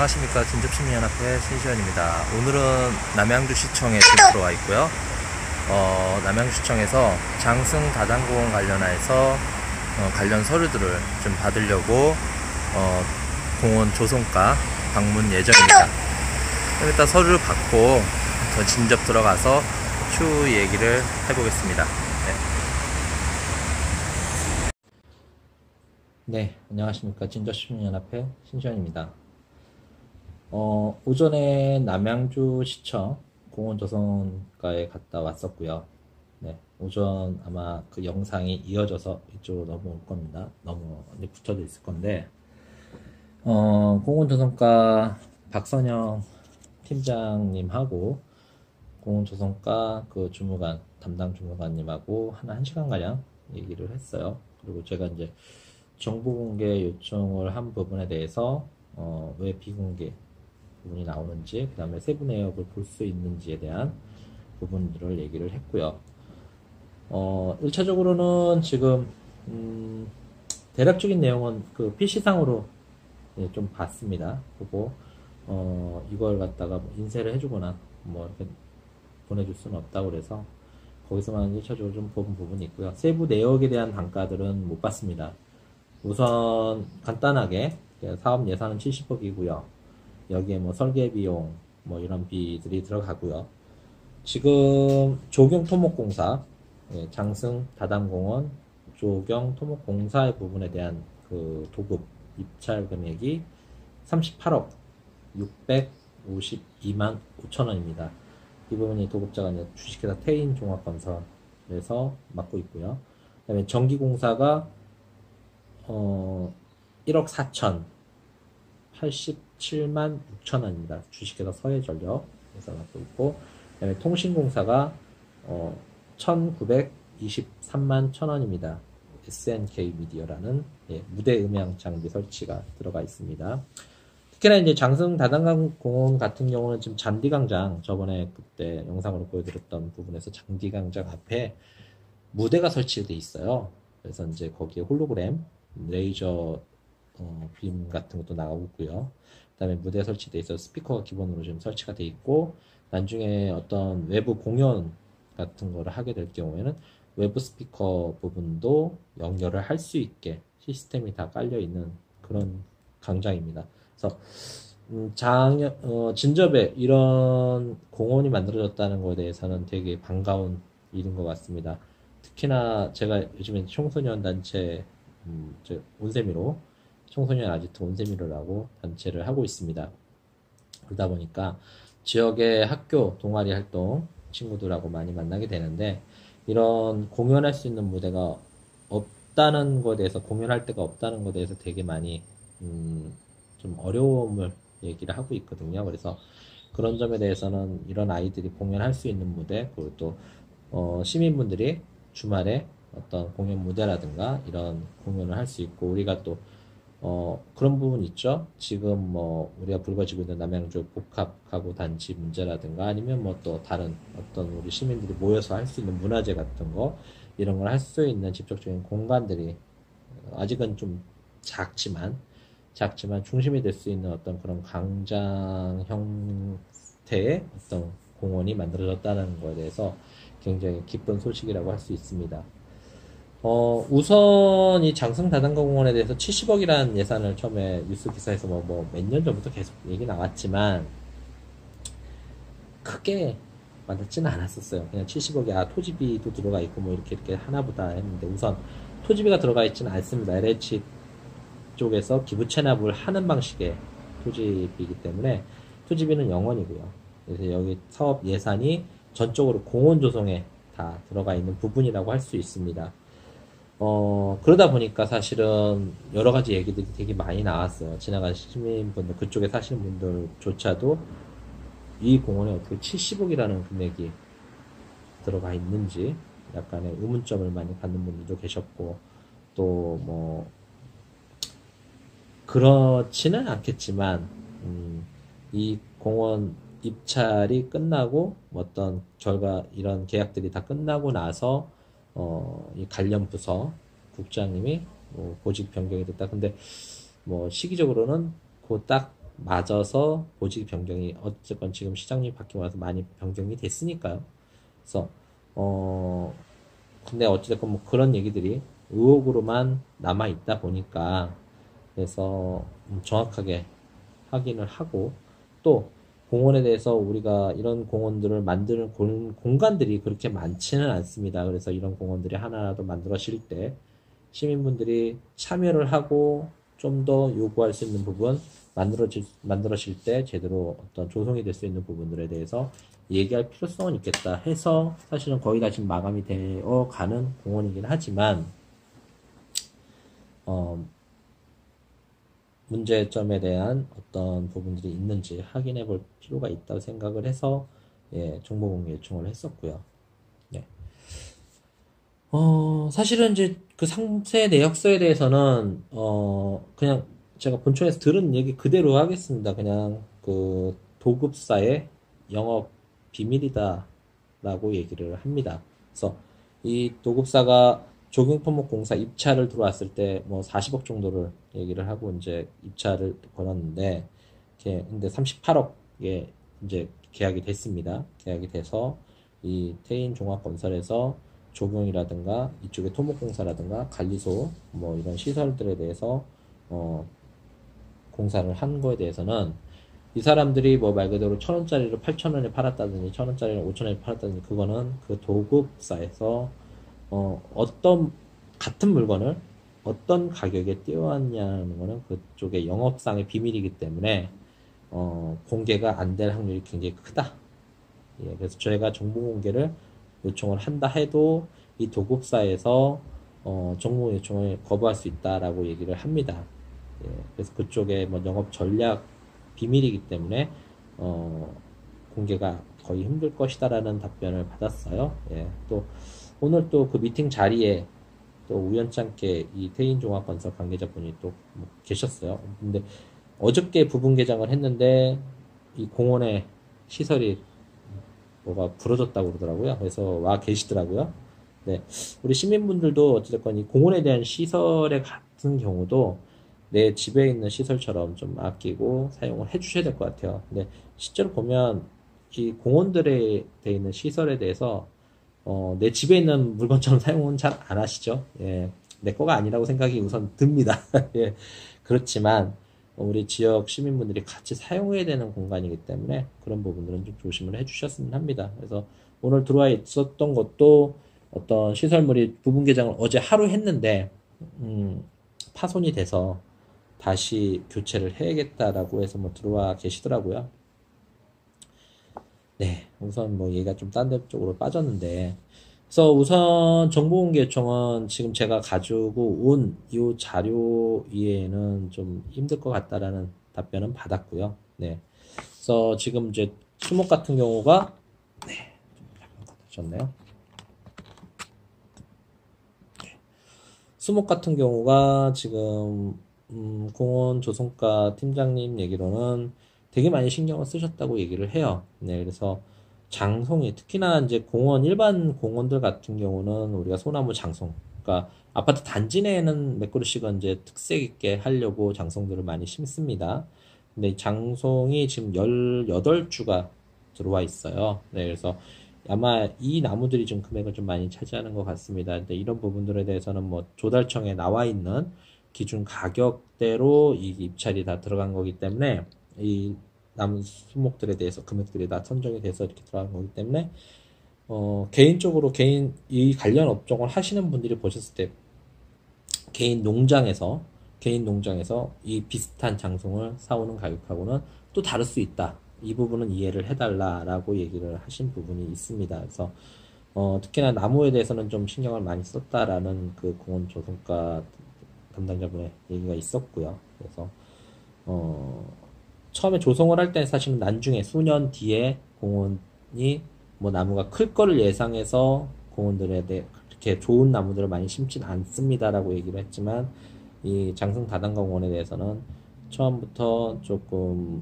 안녕하십니까. 진접시민연합회 신시현입니다. 오늘은 남양주시청에 지금 들어와 있고요. 남양주시청에서 장승 다단공원 관련해서 관련 서류들을 좀 받으려고 공원 조성과 방문 예정입니다. 일단 서류를 받고 더 진접 들어가서 추후 얘기를 해보겠습니다. 네, 안녕하십니까. 진접시민연합회 신시현입니다. 오전에 남양주시청 공원조성과에 갔다 왔었고요. 네, 오전 아마 그 영상이 이어져서 이쪽으로 넘어올 겁니다. 붙여져 있을 건데, 공원조성과 박선영 팀장님하고 공원조성과 그 담당 주무관님하고 한 시간가량 얘기를 했어요. 그리고 제가 이제 정보 공개 요청을 한 부분에 대해서 왜 비공개 부분이 나오는지, 그 다음에 세부 내역을 볼 수 있는지에 대한 부분들을 얘기를 했고요. 1차적으로는 지금 대략적인 내용은 그 PC상으로 좀 봤습니다. 보고 이걸 갖다가 뭐 인쇄를 해주거나 뭐 이렇게 보내줄 수는 없다고 그래서 거기서만 1차적으로 좀 본 부분이 있고요. 세부 내역에 대한 단가들은 못 봤습니다. 우선 간단하게 사업 예산은 70억이고요. 여기에 뭐 설계 비용 뭐 이런 비들이 들어가고요. 지금 조경 토목공사, 장승 다단공원 조경 토목공사의 부분에 대한 그 도급 입찰 금액이 38억 652만 5천 원입니다. 이 부분이 도급자가 이제 주식회사 태인종합건설에서 맡고 있고요. 그 다음에 전기공사가 1억 4천 87만 6천 원입니다. 주식회사 서해전력에서 맡고 있고, 그 다음에 통신공사가 1923만 1천 원입니다. SNK 미디어라는 무대 음향 장비 설치가 들어가 있습니다. 특히나 이제 장승 다단공원 같은 경우는 지금 잔디광장, 저번에 그때 영상으로 보여드렸던 부분에서 잔디광장 앞에 무대가 설치되어 있어요. 그래서 이제 거기에 홀로그램 레이저 빔 같은 것도 나가고 있고요. 그 다음에 무대 설치되어 있어서 스피커가 기본으로 지금 설치가 되어 있고, 나중에 어떤 외부 공연 같은 거를 하게 될 경우에는 외부 스피커 부분도 연결을 할 수 있게 시스템이 다 깔려 있는 그런 광장입니다. 그래서 진접에 이런 공원이 만들어졌다는 것에 대해서는 되게 반가운 일인 것 같습니다. 특히나 제가 요즘에 청소년 단체 온세미로 청소년 아지트 온세미로라고 단체를 하고 있습니다. 그러다 보니까 지역의 학교 동아리 활동 친구들하고 많이 만나게 되는데, 이런 공연할 수 있는 무대가 없다는 것에 대해서, 공연할 데가 없다는 것에 대해서 되게 많이 좀 어려움을 얘기를 하고 있거든요. 그래서 그런 점에 대해서는 이런 아이들이 공연할 수 있는 무대, 그리고 또 시민분들이 주말에 어떤 공연 무대라든가 이런 공연을 할 수 있고, 우리가 또 그런 부분 있죠. 지금 뭐 우리가 불거지고 있는 남양주 복합 가구 단지 문제라든가, 아니면 뭐 또 다른 어떤 우리 시민들이 모여서 할 수 있는 문화제 같은 거, 이런 걸 할 수 있는 직접적인 공간들이 아직은 좀 작지만 중심이 될 수 있는 어떤 그런 광장 형태의 어떤 공원이 만들어졌다는 것에 대해서 굉장히 기쁜 소식이라고 할 수 있습니다. 우선 이 장승 다단공원에 대해서 70억이라는 예산을 처음에 뉴스 기사에서 몇 년 전부터 계속 얘기 나왔지만 크게 와닿지는 않았었어요. 그냥 70억이 토지비도 들어가 있고 뭐 이렇게 하나보다 했는데, 우선 토지비가 들어가 있지는 않습니다. LH 쪽에서 기부 체납을 하는 방식의 토지비이기 때문에 토지비는 0원이고요. 그래서 여기 사업 예산이 전적으로 공원 조성에 다 들어가 있는 부분이라고 할 수 있습니다. 그러다 보니까 사실은 여러 가지 얘기들이 되게 많이 나왔어요. 지나가는 시민분들, 그쪽에 사시는 분들조차도 이 공원에 어떻게 70억이라는 금액이 들어가 있는지 약간의 의문점을 많이 갖는 분들도 계셨고, 또 뭐 그렇지는 않겠지만 이 공원 입찰이 끝나고 어떤 이런 계약들이 다 끝나고 나서 이 관련 부서 국장님이 보직 변경이 됐다. 근데 뭐 시기적으로는 그 딱 맞아서 보직 변경이 어쨌건 지금 시장이 바뀌고 나서 많이 변경이 됐으니까요. 그래서 어 근데 어찌됐건 뭐 그런 얘기들이 의혹으로만 남아 있다 보니까 그래서 정확하게 확인을 하고 또 공원에 대해서 우리가 이런 공원들을 만드는 공간들이 그렇게 많지는 않습니다. 그래서 이런 공원들이 하나라도 만들어질 때 시민분들이 참여를 하고 좀 더 요구할 수 있는 부분 만들어질 때 제대로 어떤 조성이 될 수 있는 부분들에 대해서 얘기할 필요성은 있겠다 해서 사실은 거의 다 지금 마감이 되어 가는 공원이긴 하지만 어, 문제점에 대한 어떤 부분들이 있는지 확인해 볼 필요가 있다고 생각을 해서 예, 정보공개 요청을 했었고요. 네. 사실은 이제 그 상세 내역서에 대해서는 그냥 제가 본청에서 들은 얘기 그대로 하겠습니다. 그냥 그 도급사의 영업 비밀이다라고 얘기를 합니다. 그래서 이 도급사가 조경토목공사 입찰을 들어왔을 때 뭐 40억 정도를 얘기를 하고 이제 입찰을 걸었는데 근데 38억에 이제 계약이 됐습니다. 계약이 돼서 이 태인종합건설에서 조경이라든가 이쪽에 토목공사라든가 관리소 뭐 이런 시설들에 대해서 어, 공사를 한 거에 대해서는 이 사람들이 뭐 말 그대로 1,000원짜리를 8,000원에 팔았다든지 1,000원짜리를 5,000원에 팔았다든지 그거는 그 도급사에서 어떤 같은 물건을 어떤 가격에 띄워왔냐는 거는 그쪽의 영업상의 비밀이기 때문에 공개가 안 될 확률이 굉장히 크다. 예, 그래서 저희가 정보 공개를 요청을 한다 해도 이 도급사에서 정보 요청을 거부할 수 있다라고 얘기를 합니다. 예, 그래서 그쪽에 뭐 영업 전략 비밀이기 때문에 공개가 거의 힘들 것이다라는 답변을 받았어요. 예, 또 오늘 또 그 미팅 자리에 또 우연찮게 이 태인종합건설 관계자분이 또 뭐 계셨어요. 근데 어저께 부분 개장을 했는데 이 공원에 시설이 뭐가 부러졌다고 그러더라고요. 그래서 와 계시더라고요. 네. 우리 시민분들도 어찌됐건 이 공원에 대한 시설에 같은 경우도 내 집에 있는 시설처럼 좀 아끼고 사용을 해 주셔야 될 것 같아요. 근데 실제로 보면 이 공원들에 돼 있는 시설에 대해서 내 집에 있는 물건처럼 사용은 잘 안 하시죠. 예. 내 거가 아니라고 생각이 우선 듭니다. 예. 그렇지만 우리 지역 시민분들이 같이 사용해야 되는 공간이기 때문에 그런 부분들은 좀 조심을 해주셨으면 합니다. 그래서 오늘 들어와 있었던 것도 어떤 시설물이 부분 개장을 어제 하루 했는데 파손이 돼서 다시 교체를 해야겠다라고 해서 뭐 들어와 계시더라고요. 네, 우선 뭐 얘가 좀 딴 데 쪽으로 빠졌는데 그래서 우선 정보공개 요청은 지금 제가 가지고 온 이 자료 이외에는 좀 힘들 것 같다라는 답변은 받았고요. 네. 그래서 지금 이제 수목 같은 경우가 네, 좀 약간 걷어졌네요. 수목 같은 경우가 지금 공원 조성과 팀장님 얘기로는 되게 많이 신경을 쓰셨다고 얘기를 해요. 네, 그래서 장송이 특히나 이제 공원 일반 공원들 같은 경우는 우리가 소나무 장송, 그러니까 아파트 단지 내에는 몇 그루씩은 이제 특색 있게 하려고 장송들을 많이 심습니다. 근데 이 장송이 지금 18주가 들어와 있어요. 네, 그래서 아마 이 나무들이 좀 금액을 좀 많이 차지하는 것 같습니다. 근데 이런 부분들에 대해서는 뭐 조달청에 나와 있는 기준 가격대로 이 입찰이 다 들어간 거기 때문에 이 남은 수목들에 대해서 금액들이 다 선정이 돼서 이렇게 들어간 거기 때문에 개인적으로 이 관련 업종을 하시는 분들이 보셨을 때 개인 농장에서 이 비슷한 장송을 사오는 가격하고는 또 다를 수 있다. 이 부분은 이해를 해달라라고 얘기를 하신 부분이 있습니다. 그래서 특히나 나무에 대해서는 좀 신경을 많이 썼다라는 그 공원 조성과 담당자분의 얘기가 있었고요. 그래서 처음에 조성을 할 때 사실은 나중에 수년 뒤에 공원이 뭐 나무가 클 거를 예상해서 공원들에 대해 그렇게 좋은 나무들을 많이 심진 않습니다라고 얘기를 했지만 이 장성 다단과 공원에 대해서는 처음부터 조금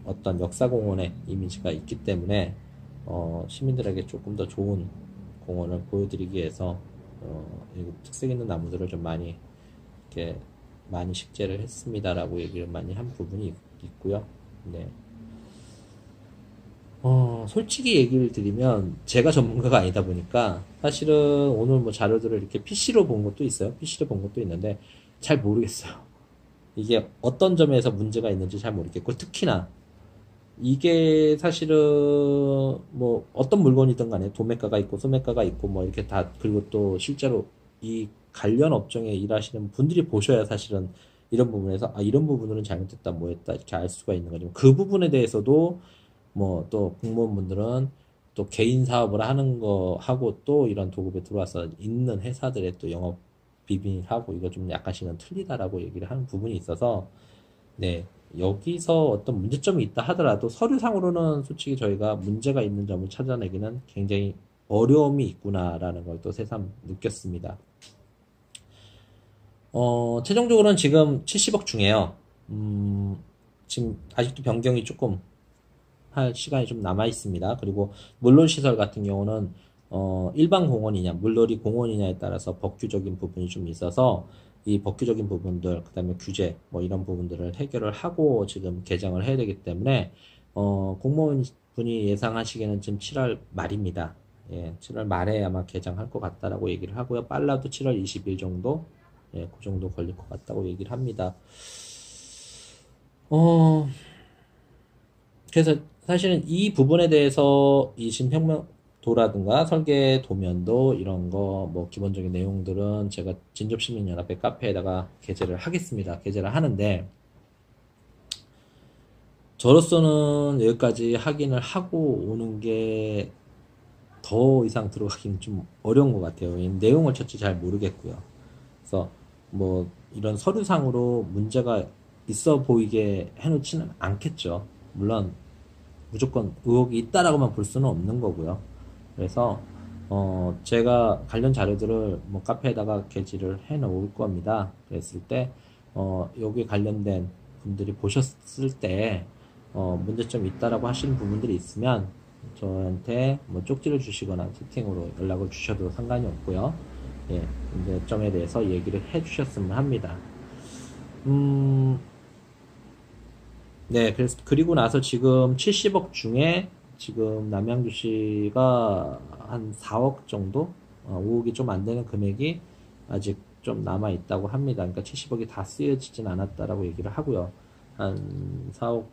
어떤 역사공원의 이미지가 있기 때문에 시민들에게 조금 더 좋은 공원을 보여드리기 위해서 특색 있는 나무들을 좀 많이 이렇게 많이 식재를 했습니다라고 얘기를 많이 한 부분이 있고요. 네. 솔직히 얘기를 드리면 제가 전문가가 아니다 보니까 사실은 오늘 뭐 자료들을 이렇게 PC로 본 것도 있어요. PC로 본 것도 있는데 잘 모르겠어요. 이게 어떤 점에서 문제가 있는지 잘 모르겠고 특히나 이게 사실은 뭐 어떤 물건이든 간에 도매가가 있고 소매가가 있고 뭐 이렇게 다 그리고 또 실제로 이 관련 업종에 일하시는 분들이 보셔야 사실은 이런 부분에서 아 이런 부분은 잘못됐다 뭐 했다 이렇게 알 수가 있는 거죠. 그 부분에 대해서도 뭐 또 공무원분들은 또 개인 사업을 하는 거 하고 또 이런 도급에 들어와서 있는 회사들의 또 영업 비밀하고 이거 좀 약간씩은 틀리다라고 얘기를 하는 부분이 있어서 네, 여기서 어떤 문제점이 있다 하더라도 서류상으로는 솔직히 저희가 문제가 있는 점을 찾아내기는 굉장히 어려움이 있구나라는 걸 또 새삼 느꼈습니다. 최종적으로는 지금 70억 중에요. 지금 아직도 변경이 조금 할 시간이 좀 남아 있습니다. 그리고 물놀이시설 같은 경우는 일반 공원이냐 물놀이 공원이냐에 따라서 법규적인 부분이 좀 있어서 이 법규적인 부분들 그다음에 규제 뭐 이런 부분들을 해결을 하고 지금 개정을 해야 되기 때문에 공무원 분이 예상하시기에는 지금 7월 말입니다. 예, 7월 말에 아마 개정할 것 같다라고 얘기를 하고요. 빨라도 7월 20일 정도 예, 그 정도 걸릴 것 같다고 얘기를 합니다. 어, 그래서 사실은 이 부분에 대해서 이 진평도라든가 설계 도면도 이런 거 뭐 기본적인 내용들은 제가 진접시민연합회 카페에다가 게재를 하겠습니다. 게재를 하는데 저로서는 여기까지 확인을 하고 오는 게 더 이상 들어가기는 좀 어려운 것 같아요. 이 내용을 첫째 잘 모르겠고요. 그래서 뭐 이런 서류상으로 문제가 있어 보이게 해놓지는 않겠죠. 물론 무조건 의혹이 있다라고만 볼 수는 없는 거고요. 그래서 제가 관련 자료들을 뭐 카페에다가 게시를 해 놓을 겁니다. 그랬을 때 여기 관련된 분들이 보셨을 때 문제점이 있다라고 하시는 부분들이 있으면 저한테 뭐 쪽지를 주시거나 채팅으로 연락을 주셔도 상관이 없고요. 예, 문제점에 대해서 얘기를 해 주셨으면 합니다. 음, 네, 그래서 그리고 나서 지금 70억 중에 지금 남양주시가 한 4억 정도, 5억이 좀 안 되는 금액이 아직 좀 남아 있다고 합니다. 그러니까 70억이 다 쓰여지진 않았다라고 얘기를 하고요. 한 4억,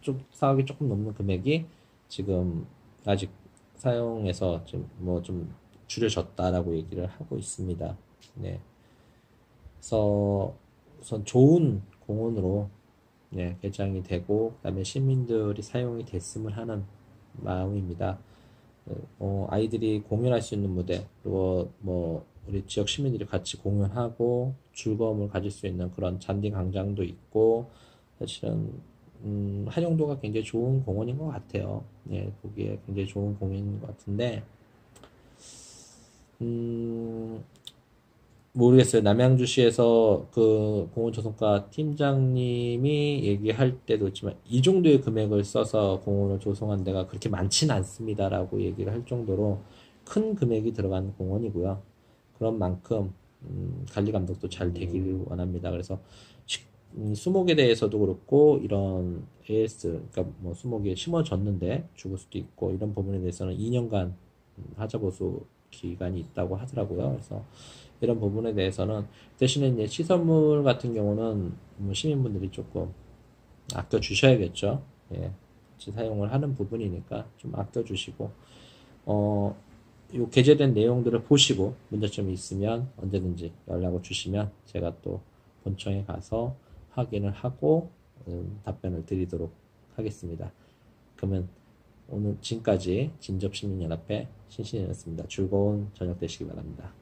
좀 4억이 조금 넘는 금액이 지금 아직 사용해서 좀 뭐 좀 줄여졌다라고 얘기를 하고 있습니다. 네, 그래서 우선 좋은 공원으로 네, 개장이 되고 그다음에 시민들이 사용이 됐으면 하는 마음입니다. 아이들이 공연할 수 있는 무대 그리고 뭐 우리 지역 시민들이 같이 공연하고 즐거움을 가질 수 있는 그런 잔디 광장도 있고 사실은 활용도가 굉장히 좋은 공원인 것 같아요. 네, 보기에 굉장히 좋은 공원인 것 같은데 음, 모르겠어요. 남양주시에서 그 공원조성과 팀장님이 얘기할 때도 있지만 이 정도의 금액을 써서 공원을 조성한 데가 그렇게 많지는 않습니다라고 얘기를 할 정도로 큰 금액이 들어간 공원이고요. 그런 만큼 관리 감독도 잘 되기를 원합니다. 그래서 수목에 대해서도 그렇고 이런 AS 그러니까 뭐 수목이 심어졌는데 죽을 수도 있고 이런 부분에 대해서는 2년간 하자보수 기간이 있다고 하더라고요. 그래서 이런 부분에 대해서는 대신에 이제 시설물 같은 경우는 시민분들이 조금 아껴 주셔야겠죠. 예, 같이 사용을 하는 부분이니까 좀 아껴 주시고 요 게재된 내용들을 보시고 문제점이 있으면 언제든지 연락을 주시면 제가 또 본청에 가서 확인을 하고 답변을 드리도록 하겠습니다. 그러면 오늘 지금까지 진접시민연합회 신신이었습니다. 즐거운 저녁 되시기 바랍니다.